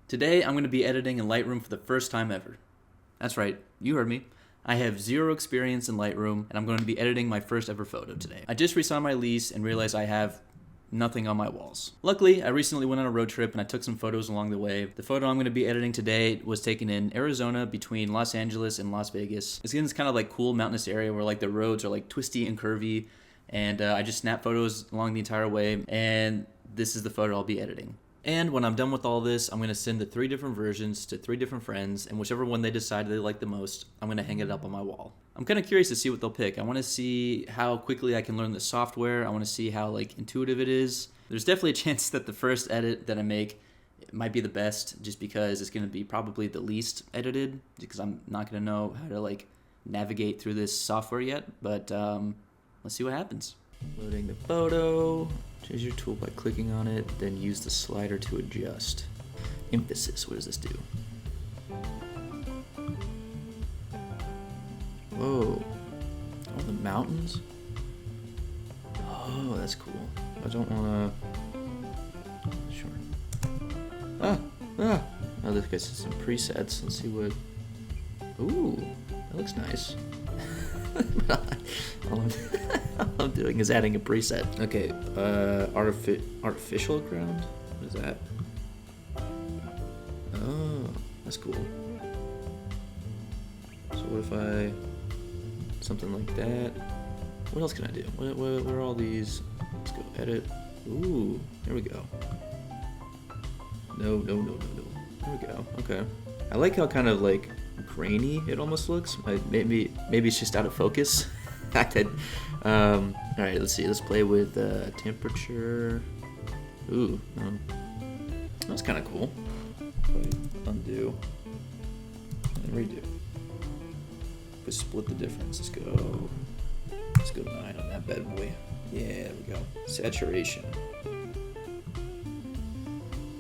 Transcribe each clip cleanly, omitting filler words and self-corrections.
Today, I'm going to be editing in Lightroom for the first time ever. That's right, you heard me. I have zero experience in Lightroom, and I'm going to be editing my first ever photo today. I just re-signed my lease and realized I have nothing on my walls. Luckily, I recently went on a road trip and I took some photos along the way. The photo I'm going to be editing today was taken in Arizona between Los Angeles and Las Vegas. It's in this kind of like cool mountainous area where like the roads are like twisty and curvy, and I just snapped photos along the entire way, and this is the photo I'll be editing. And when I'm done with all this, I'm going to send the 3 different versions to 3 different friends, and whichever one they decide they like the most, I'm going to hang it up on my wall. I'm kind of curious to see what they'll pick. I want to see how quickly I can learn the software. I want to see how like intuitive it is. There's definitely a chance that the first edit that I make might be the best, just because it's going to be probably the least edited, because I'm not going to know how to like navigate through this software yet. But let's see what happens. Loading the photo. Choose your tool by clicking on it, then use the slider to adjust. Emphasis, what does this do? Whoa. Oh, the mountains? Oh, that's cool. I don't want to... Sure. Oh, this gets some presets. Let's see what... Ooh, that looks nice. all I'm doing is adding a preset. Okay, artificial ground? What is that? Oh, that's cool. So what if I... something like that? What else can I do? What are all these? Let's go edit. Ooh, there we go. No. There we go, okay. I like how kind of like grainy it almost looks. Maybe it's just out of focus. All right, let's see. Let's play with temperature. Ooh, that's kind of cool. Undo and redo. We split the difference. Let's go 9 on that bad boy. Yeah, there we go. Saturation.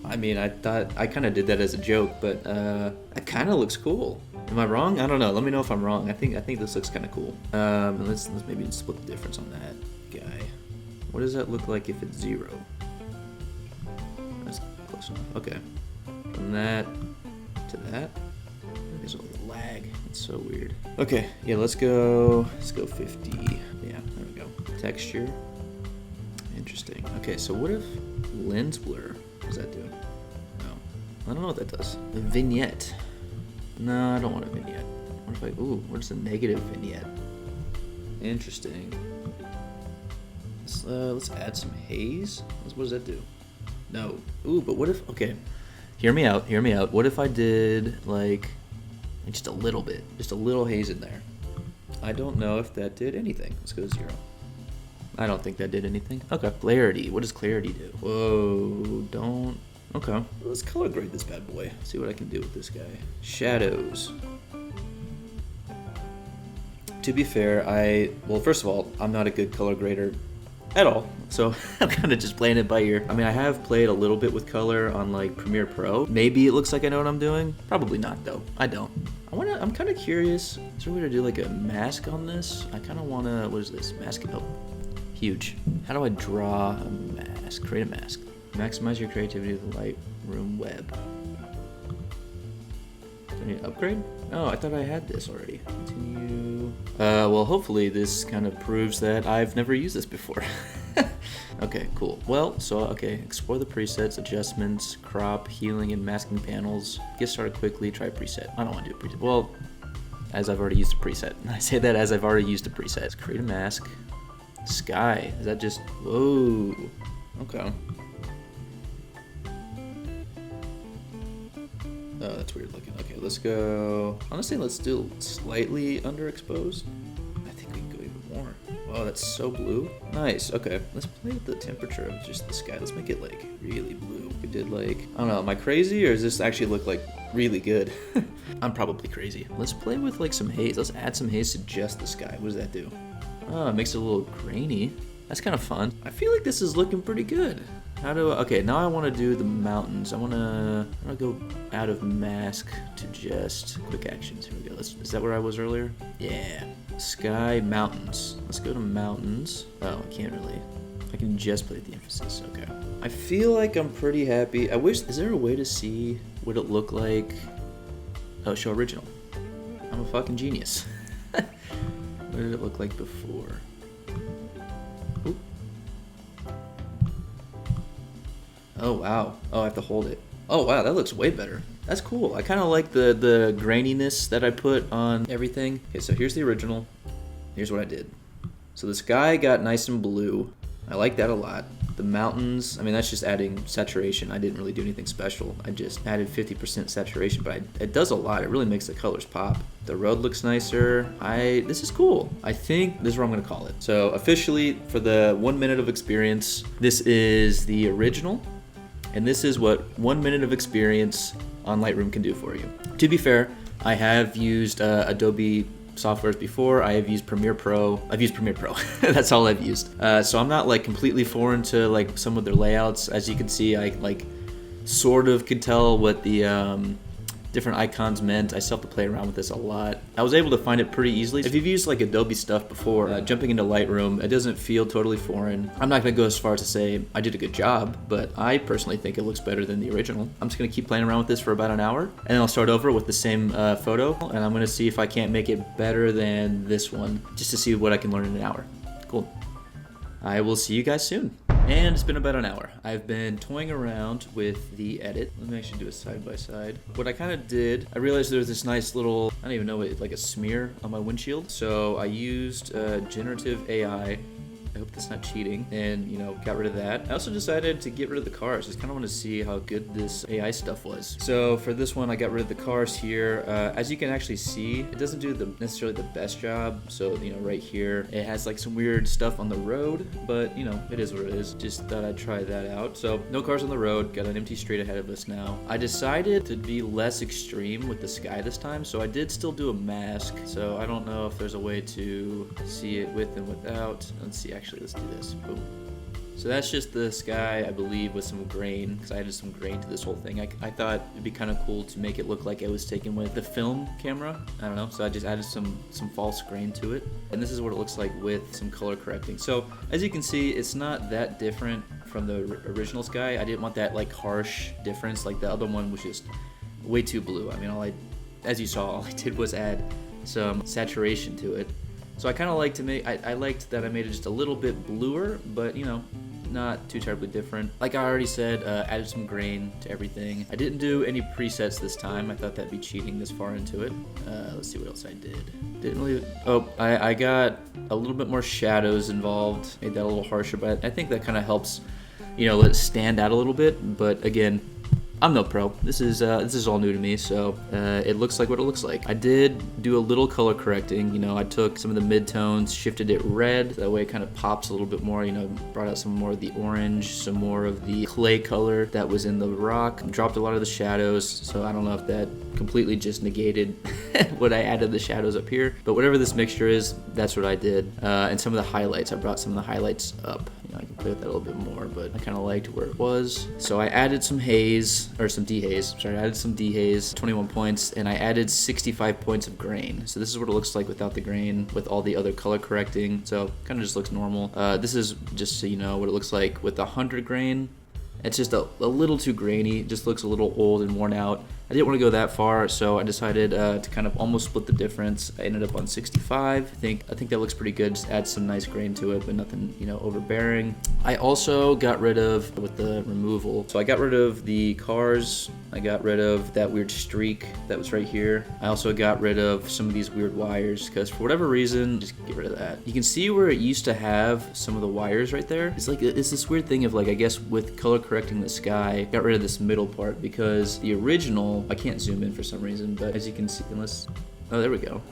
I mean, I thought I kind of did that as a joke, but that kind of looks cool. Am I wrong? I don't know. Let me know if I'm wrong. I think this looks kind of cool. Let's maybe split the difference on that guy. What does that look like if it's 0? That's close enough. Okay. From that to that. There's a little lag. It's so weird. Okay. Yeah. Let's go 50. Yeah. There we go. Texture. Interesting. Okay. So what if lens blur? What does that do? No. I don't know what that does. A vignette. No, I don't want a vignette. What if what's a negative vignette? Interesting. Let's add some haze. What does that do? No. Ooh, but what if, okay. Hear me out. What if I did like just a little bit, just a little haze in there? I don't know if that did anything. Let's go to 0. I don't think that did anything. Okay. Clarity. What does clarity do? Whoa, don't. Okay. Let's color grade this bad boy. See what I can do with this guy. Shadows. To be fair, well, first of all, I'm not a good color grader at all. So I'm kind of just playing it by ear. I mean, I have played a little bit with color on like Premiere Pro. Maybe it looks like I know what I'm doing. Probably not though. I don't. I'm kind of curious. Is there a way to do like a mask on this? I kind of want to, what is this? Mask it up. Huge. How do I draw a mask? Create a mask. Maximize your creativity with the Lightroom web. Do I need to upgrade? Oh, I thought I had this already. Continue. Well, hopefully this kind of proves that I've never used this before. Okay, cool. Well, so, okay, explore the presets, adjustments, crop, healing, and masking panels. Get started quickly, try preset. I don't want to do a preset. Well, as I've already used a preset. I say that as I've already used a preset. Let's create a mask. Sky. Is that just, whoa. Okay. Oh, that's weird looking. Okay, let's go. Honestly, let's do slightly underexposed. I think we can go even more. Wow, that's so blue. Nice. Okay, let's play with the temperature of just the sky. Let's make it like really blue. We did like, I don't know, am I crazy or does this actually look like really good? I'm probably crazy. Let's play with like some haze. Let's add some haze to just the sky. What does that do? Oh, it makes it a little grainy. That's kind of fun. I feel like this is looking pretty good. Okay, now I want to do the mountains. I want to go out of mask to just quick actions. Here we go. Is that where I was earlier? Yeah. Sky, mountains. Let's go to mountains. Oh, I can't really. I can just play the emphasis. Okay. I feel like I'm pretty happy. Is there a way to see would it look like? Oh, show original. I'm a fucking genius. What did it look like before? Oop. Oh, wow. Oh, I have to hold it. Oh, wow, that looks way better. That's cool. I kind of like the graininess that I put on everything. Okay, so here's the original. Here's what I did. So the sky got nice and blue. I like that a lot. The mountains, I mean, that's just adding saturation. I didn't really do anything special. I just added 50% saturation, but it does a lot. It really makes the colors pop. The road looks nicer. This is cool. I think this is what I'm gonna call it. So officially, for the 1 minute of experience, this is the original, and this is what 1 minute of experience on Lightroom can do for you. To be fair, I have used Adobe softwares before. I have used Premiere Pro. I've used Premiere Pro. That's all I've used. So I'm not like completely foreign to like some of their layouts. As you can see, I like sort of could tell what the different icons meant. I still have to play around with this a lot. I was able to find it pretty easily. If you've used like Adobe stuff before, jumping into Lightroom, it doesn't feel totally foreign. I'm not gonna go as far as to say I did a good job, but I personally think it looks better than the original. I'm just gonna keep playing around with this for about an hour, and then I'll start over with the same photo, and I'm gonna see if I can't make it better than this one, just to see what I can learn in an hour. Cool. I will see you guys soon. And it's been about an hour. I've been toying around with the edit. Let me actually do a side by side. What I kind of did, I realized there was this nice little, I don't even know what, like a smear on my windshield. So I used generative AI. I hope that's not cheating, and got rid of that. I also decided to get rid of the cars. Just kind of want to see how good this AI stuff was. So for this one, I got rid of the cars here. As you can actually see, it doesn't do necessarily the best job. So right here, it has like some weird stuff on the road, but it is what it is. Just thought I'd try that out. So no cars on the road. Got an empty street ahead of us now. I decided to be less extreme with the sky this time, so I did still do a mask. So I don't know if there's a way to see it with and without. Let's see. Actually, let's do this. Boom. So that's just the sky, I believe, with some grain, because I added some grain to this whole thing. I thought it'd be kind of cool to make it look like it was taken with the film camera. I don't know, so I just added some false grain to it. And this is what it looks like with some color correcting. So as you can see, it's not that different from the original sky. I didn't want that like harsh difference. Like the other one was just way too blue. I mean, as you saw, all I did was add some saturation to it. So I kind of like to make, I liked that I made it just a little bit bluer, but not too terribly different. Like I already said, added some grain to everything. I didn't do any presets this time. I thought that'd be cheating this far into it. Let's see what else I did. Didn't really, I got a little bit more shadows involved. Made that a little harsher, but I think that kind of helps, let it stand out a little bit. But again, I'm no pro. This is all new to me, so it looks like what it looks like. I did do a little color correcting. I took some of the midtones, shifted it red. That way it kind of pops a little bit more. Brought out some more of the orange, some more of the clay color that was in the rock. Dropped a lot of the shadows, so I don't know if that completely just negated what I added the shadows up here. But whatever this mixture is, that's what I did. And some of the highlights, I brought some of the highlights up. I can play with that a little bit more, but I kind of liked where it was. So I added some haze, or some dehaze. Sorry, I added some dehaze, 21 points, and I added 65 points of grain. So this is what it looks like without the grain, with all the other color correcting. So kind of just looks normal. This is just so you know what it looks like with 100 grain. It's just a little too grainy. It just looks a little old and worn out. I didn't want to go that far, so I decided to kind of almost split the difference. I ended up on 65. I think that looks pretty good. Just add some nice grain to it, but nothing, overbearing. I also got rid of, with the removal, so I got rid of the cars. I got rid of that weird streak that was right here. I also got rid of some of these weird wires, because for whatever reason, just get rid of that. You can see where it used to have some of the wires right there. It's this weird thing of I guess with color correcting the sky, got rid of this middle part, because the original, I can't zoom in for some reason, but as you can see, oh, there we go.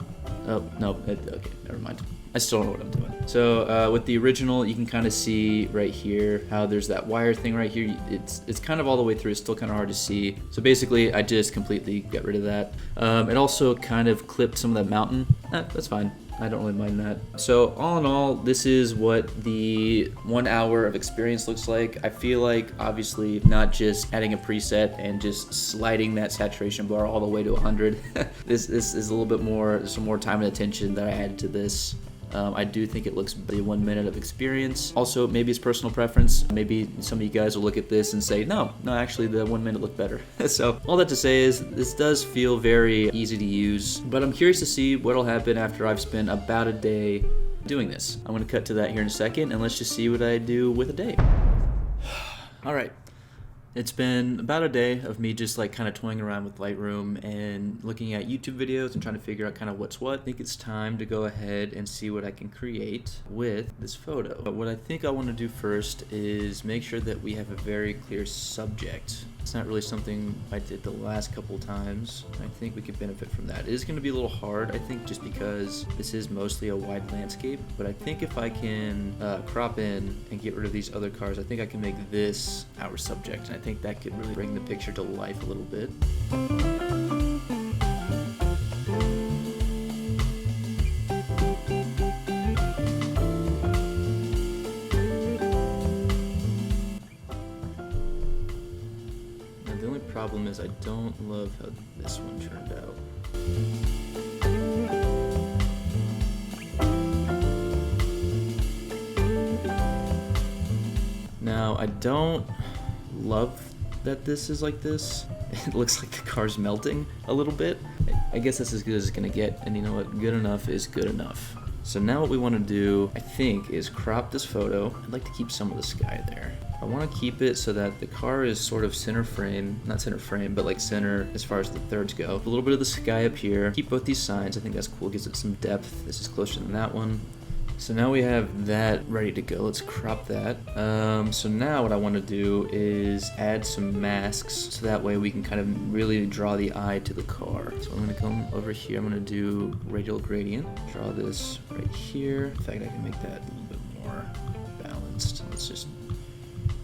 Oh, no, okay, never mind. I still don't know what I'm doing. So with the original, you can kind of see right here how there's that wire thing right here. It's kind of all the way through. It's still kind of hard to see. So basically, I just completely got rid of that. It also kind of clipped some of that mountain. That's fine. I don't really mind that. So all in all, this is what the 1 hour of experience looks like. I feel like obviously not just adding a preset and just sliding that saturation bar all the way to 100. This is a little bit more, some more time and attention that I added to this. I do think it looks the 1 minute of experience. Also, maybe it's personal preference. Maybe some of you guys will look at this and say, no, actually the 1 minute looked better. So all that to say is this does feel very easy to use, but I'm curious to see what'll happen after I've spent about a day doing this. I'm gonna cut to that here in a second, and let's just see what I do with a day. All right. It's been about a day of me just like kind of toying around with Lightroom and looking at YouTube videos and trying to figure out kind of what's what. I think it's time to go ahead and see what I can create with this photo. But what I think I want to do first is make sure that we have a very clear subject. It's not really something I did the last couple times. I think we could benefit from that. It is going to be a little hard, I think, just because this is mostly a wide landscape. But I think if I can crop in and get rid of these other cars, I think I can make this our subject. And I think that could really bring the picture to life a little bit. Problem is I don't love how this one turned out. Now I don't love that this is like this. It looks like the car's melting a little bit. I guess that's as good as it's gonna get, and you know what? Good enough is good enough. So now what we want to do, I think, is crop this photo. I'd like to keep some of the sky there. I want to keep it so that the car is sort of center frame, not center frame, but like center as far as the thirds go. A little bit of the sky up here. Keep both these signs. I think that's cool, gives it some depth. This is closer than that one. So now we have that ready to go. Let's crop that. So now what I want to do is add some masks so that way we can kind of really draw the eye to the car. So I'm going to come over here. I'm going to do radial gradient. Draw this right here. In fact, I can make that a little bit more balanced. Let's just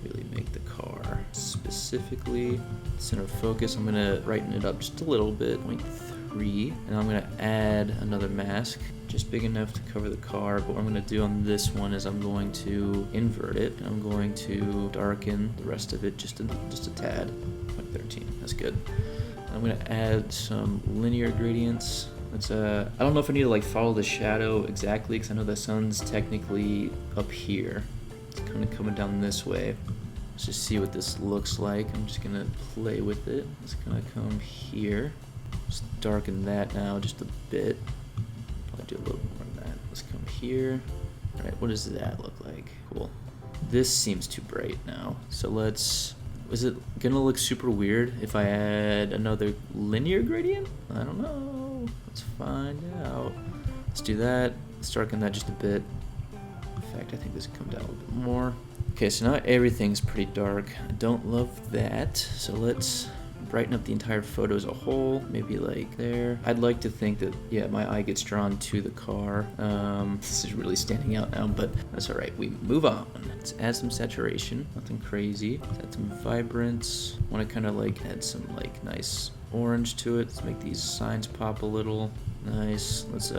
really make the car specifically center of focus. I'm going to brighten it up just a little bit, 0.3, and I'm going to add another mask just big enough to cover the car. But what I'm going to do on this one is I'm going to invert it, and I'm going to darken the rest of it just a tad. 0.13, that's good. I'm going to add some linear gradients. It's I don't know if I need to like follow the shadow exactly, because I know the sun's technically up here. It's kind of coming down this way. Let's just see what this looks like. I'm just gonna play with it. It's gonna come here. Just darken that now just a bit. Probably do a little more of that. Let's come here. All right, what does that look like? Cool. This seems too bright now. So let's, is it gonna look super weird if I add another linear gradient? I don't know. Let's find out. Let's do that. Let's darken that just a bit. In fact, I think this can come down a little bit more. Okay, so now everything's pretty dark. I don't love that. So let's brighten up the entire photo as a whole, maybe like there. I'd like to think that, yeah, my eye gets drawn to the car. This is really standing out now, but that's all right. We move on. Let's add some saturation, nothing crazy. Let's add some vibrance. I want to kind of like add some like nice orange to it. Let's make these signs pop a little. Nice. Let's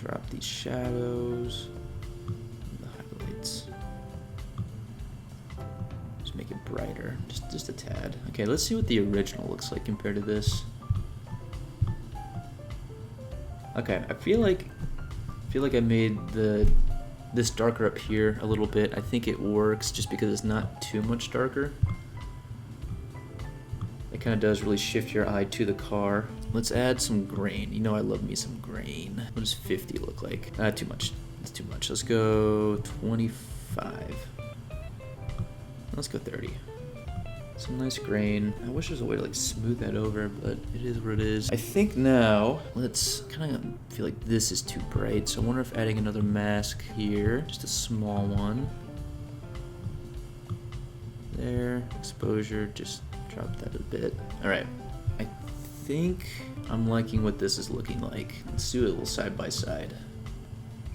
drop these shadows. Make it brighter, just a tad. Okay, let's see what the original looks like compared to this. Okay, I feel like I made this darker up here a little bit. I think it works just because it's not too much darker. It kind of does really shift your eye to the car. Let's add some grain. You know I love me some grain. What does 50 look like? Too much. It's too much. Let's go 25. Let's go 30. Some nice grain. I wish there was a way to like smooth that over, but it is what it is. I think now, let's kind of feel like this is too bright. So I wonder if adding another mask here, just a small one. There, exposure, just drop that a bit. All right, I think I'm liking what this is looking like. Let's do it a little side by side.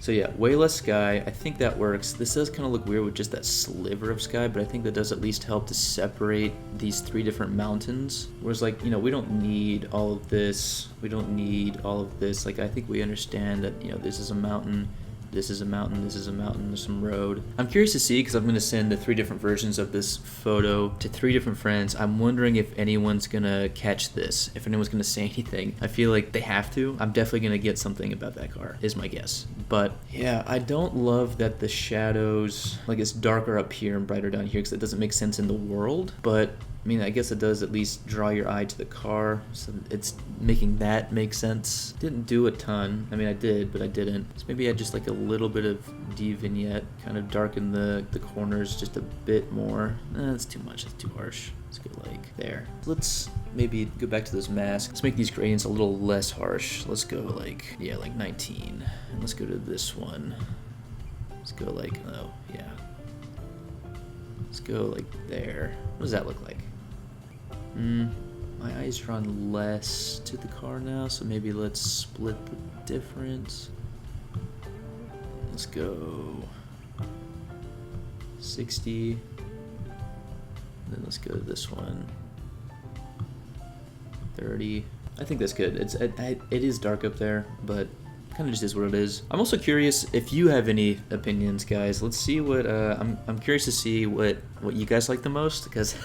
So yeah, way less sky. I think that works. This does kind of look weird with just that sliver of sky, but I think that does at least help to separate these three different mountains. Whereas like, you know, we don't need all of this. We don't need all of this. Like, I think we understand that, you know, this is a mountain. This is a mountain, this is a mountain, there's some road. I'm curious to see, because I'm gonna send the 3 different versions of this photo to 3 different friends. I'm wondering if anyone's gonna catch this, if anyone's gonna say anything. I feel like they have to. I'm definitely gonna get something about that car, is my guess. But yeah, I don't love that the shadows, like it's darker up here and brighter down here, because it doesn't make sense in the world. But I mean, I guess it does at least draw your eye to the car, so it's making that make sense. Didn't do a ton. I mean, I did, but I didn't. So maybe I just like a little bit of D-vignette, kind of darken the corners just a bit more. That's too much, that's too harsh. Let's go like there. Let's maybe go back to this mask. Let's make these gradients a little less harsh. Let's go like, yeah, like 19. And let's go to this one. Let's go like, oh, yeah. Let's go like there. What does that look like? My eyes drawn less to the car now, so maybe let's split the difference. Let's go 60. Then let's go to this one. 30. I think that's good. It is dark up there, but kind of just is what it is. I'm also curious if you have any opinions, guys. Let's see what I'm curious to see what you guys like the most, because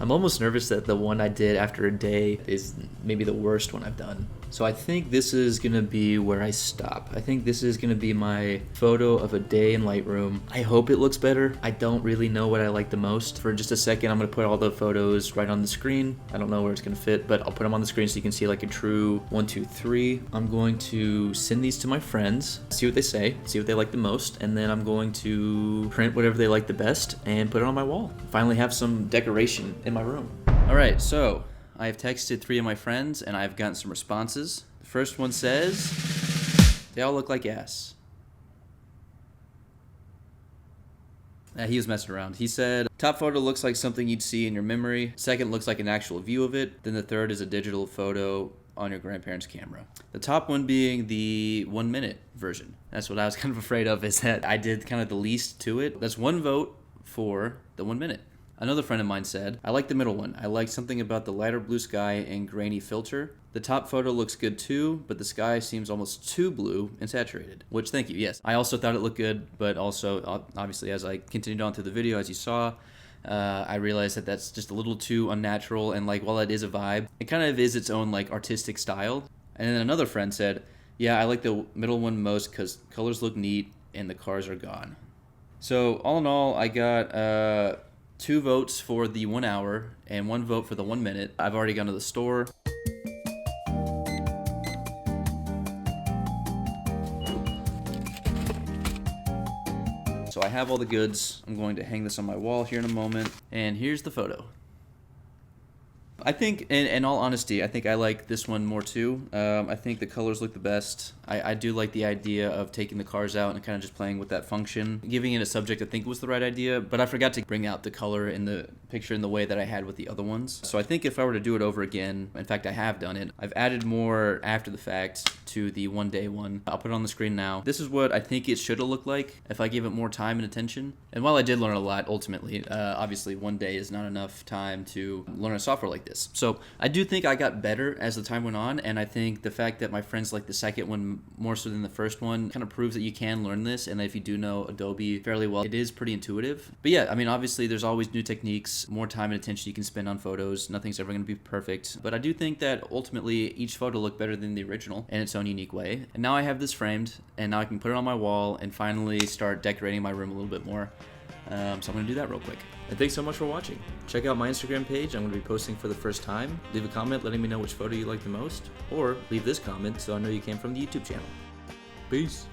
I'm almost nervous that the one I did after a day is maybe the worst one I've done. So I think this is gonna be where I stop. I think this is gonna be my photo of a day in Lightroom. I hope it looks better. I don't really know what I like the most. For just a second, I'm gonna put all the photos right on the screen. I don't know where it's gonna fit, but I'll put them on the screen so you can see like a true 1, 2, 3. I'm going to send these to my friends, see what they say, see what they like the most, and then I'm going to print whatever they like the best and put it on my wall. Finally have some decoration in my room. All right, so I have texted 3 of my friends and I've gotten some responses. The first one says, they all look like ass. He was messing around. He said, top photo looks like something you'd see in your memory. Second looks like an actual view of it. Then the third is a digital photo on your grandparents' camera. The top one being the 1 minute version. That's what I was kind of afraid of, is that I did kind of the least to it. That's 1 vote for the 1 minute. Another friend of mine said, I like the middle one. I like something about the lighter blue sky and grainy filter. The top photo looks good too, but the sky seems almost too blue and saturated. Which, thank you, yes. I also thought it looked good, but also, obviously, as I continued on through the video, as you saw, I realized that that's just a little too unnatural, and like, while it is a vibe, it kind of is its own like artistic style. And then another friend said, yeah, I like the middle one most because colors look neat and the cars are gone. So all in all, I got 2 votes for the 1 hour and 1 vote for the 1 minute. I've already gone to the store. So I have all the goods. I'm going to hang this on my wall here in a moment. And here's the photo. I think, in all honesty, I think I like this one more too. I think the colors look the best. I do like the idea of taking the cars out and kind of just playing with that function. Giving it a subject I think was the right idea, but I forgot to bring out the color in the picture in the way that I had with the other ones. So I think if I were to do it over again, in fact I have done it, I've added more after the fact to the 1 day one. I'll put it on the screen now. This is what I think it should have looked like if I gave it more time and attention. And while I did learn a lot, ultimately, obviously 1 day is not enough time to learn a software like this. So I do think I got better as the time went on, and I think the fact that my friends like the second one more so than the first one kind of proves that you can learn this, and that if you do know Adobe fairly well, it is pretty intuitive. But yeah, I mean, obviously there's always new techniques, more time and attention you can spend on photos. Nothing's ever going to be perfect, but I do think that ultimately each photo looked better than the original in its own unique way. And now I have this framed, and now I can put it on my wall and finally start decorating my room a little bit more. So I'm going to do that real quick. And thanks so much for watching. Check out my Instagram page. I'm going to be posting for the first time. Leave a comment letting me know which photo you like the most, or leave this comment so I know you came from the YouTube channel. Peace.